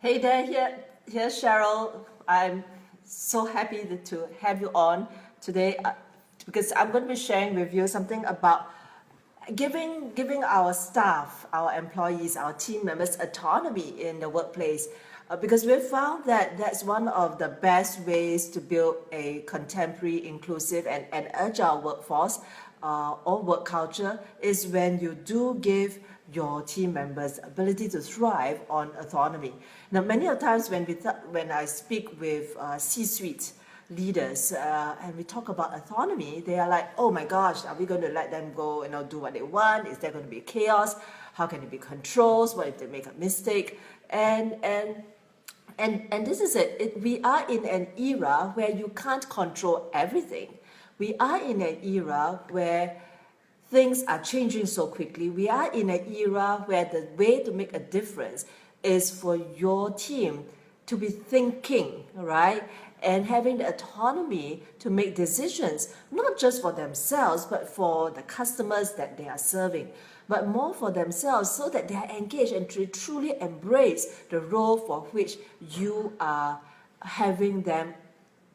Hey there, here's Cheryl. I'm so happy to have you on today because I'm going to be sharing with you something about giving our staff, our employees, our team members autonomy in the workplace. Because we've found that that's one of the best ways to build a contemporary, inclusive, and agile workforce or work culture is when you do give your team members ability to thrive on autonomy. Now, many of times when I speak with C-suite leaders and we talk about autonomy, they are like, oh my gosh, are we going to let them go and do what they want? Is there going to be chaos? How can it be controls? What if they make a mistake? And this is it. We are in an era where you can't control everything. We are in an era where things are changing so quickly. We are in an era where the way to make a difference is for your team to be thinking, right? And having the autonomy to make decisions, not just for themselves, but for the customers that they are serving, but more for themselves so that they are engaged and truly embrace the role for which you are having them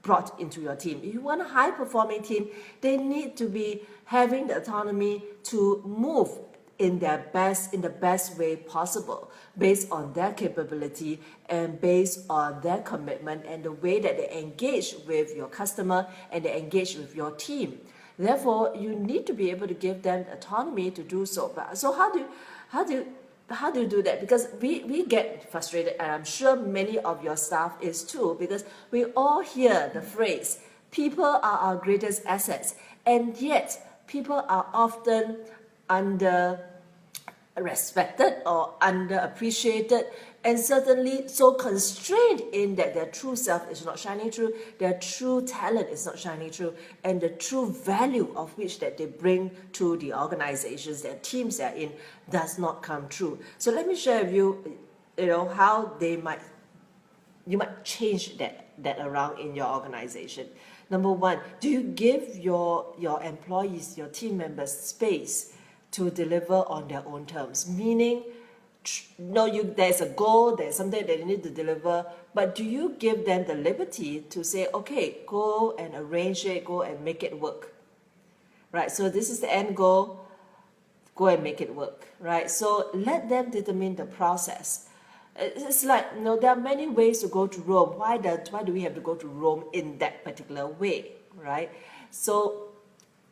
brought into your team. If you want a high-performing team, they need to be having the autonomy to move in the best way possible, based on their capability and based on their commitment and the way that they engage with your customer and they engage with your team. Therefore, you need to be able to give them autonomy to do so. But so how do you do that? Because we get frustrated, and I'm sure many of your staff is too, because we all hear the phrase, people are our greatest assets, and yet people are often respected or underappreciated, and certainly so constrained in that their true self is not shining through, their true talent is not shining through, and the true value of which that they bring to the organizations, their teams they're in, does not come true. So let me share with you, how you might change that around in your organization. Number one, do you give your employees, your team members space to deliver on their own terms? Meaning, there's a goal, there's something that you need to deliver, but do you give them the liberty to say, okay, go and arrange it, go and make it work, right? So this is the end goal, go and make it work, right? So let them determine the process. It's like, there are many ways to go to Rome. Why do we have to go to Rome in that particular way, right? So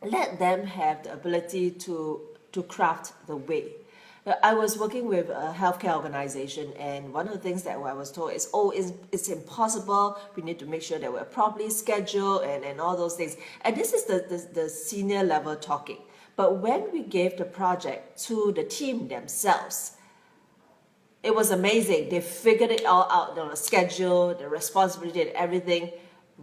let them have the ability to craft the way. I was working with a healthcare organization, and one of the things that I was told is, it's impossible. We need to make sure that we're properly scheduled and all those things. And this is the senior level talking. But when we gave the project to the team themselves, it was amazing. They figured it all out, the schedule, the responsibility, and everything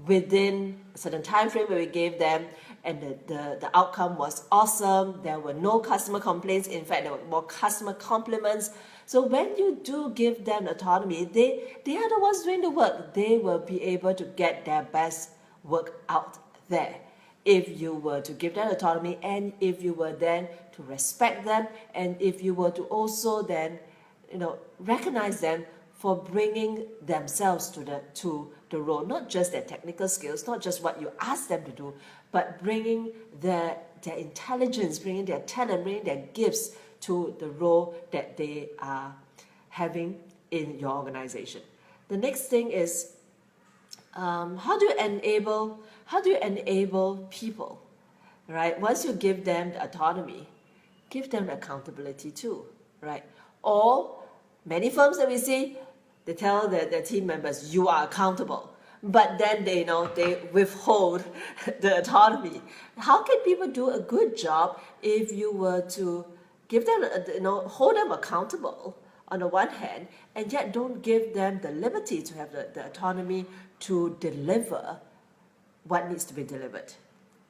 within a certain time frame that we gave them, and the outcome was awesome. There were no customer complaints. In fact, there were more customer compliments. So when you do give them autonomy, they are the ones doing the work. They will be able to get their best work out there if you were to give them autonomy, and if you were then to respect them, and if you were to also then recognize them for bringing themselves to the role, not just their technical skills, not just what you ask them to do, but bringing their intelligence, bringing their talent, bringing their gifts to the role that they are having in your organization. The next thing is, how do you enable people, right? Once you give them the autonomy, give them accountability too, right? Or many firms that we see, they tell their team members, you are accountable, but then they withhold the autonomy. How can people do a good job if you were to give them, hold them accountable on the one hand, and yet don't give them the liberty to have the autonomy to deliver what needs to be delivered,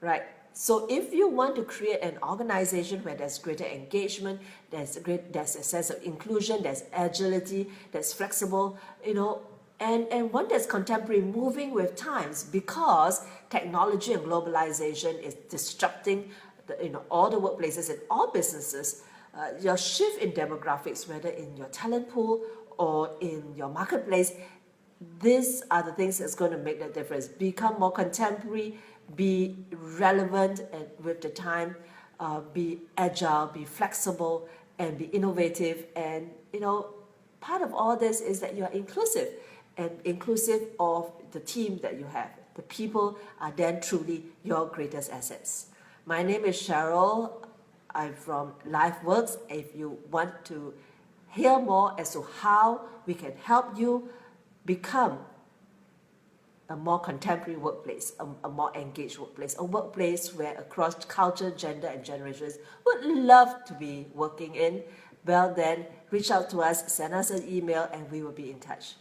right? So if you want to create an organization where there's greater engagement, there's a sense of inclusion, there's agility, there's flexible, and one that's contemporary, moving with times, because technology and globalization is disrupting all the workplaces and all businesses. Your shift in demographics, whether in your talent pool or in your marketplace, these are the things that's going to make the difference. Become more contemporary, be relevant and with the time, be agile, be flexible, and be innovative. And part of all this is that you are inclusive, and inclusive of the team that you have. The people are then truly your greatest assets. My name is Cheryl. I'm from LifeWorks. If you want to hear more as to how we can help you become a more contemporary workplace, a more engaged workplace, a workplace where across culture, gender, and generations would love to be working in, well then, reach out to us, send us an email, and we will be in touch.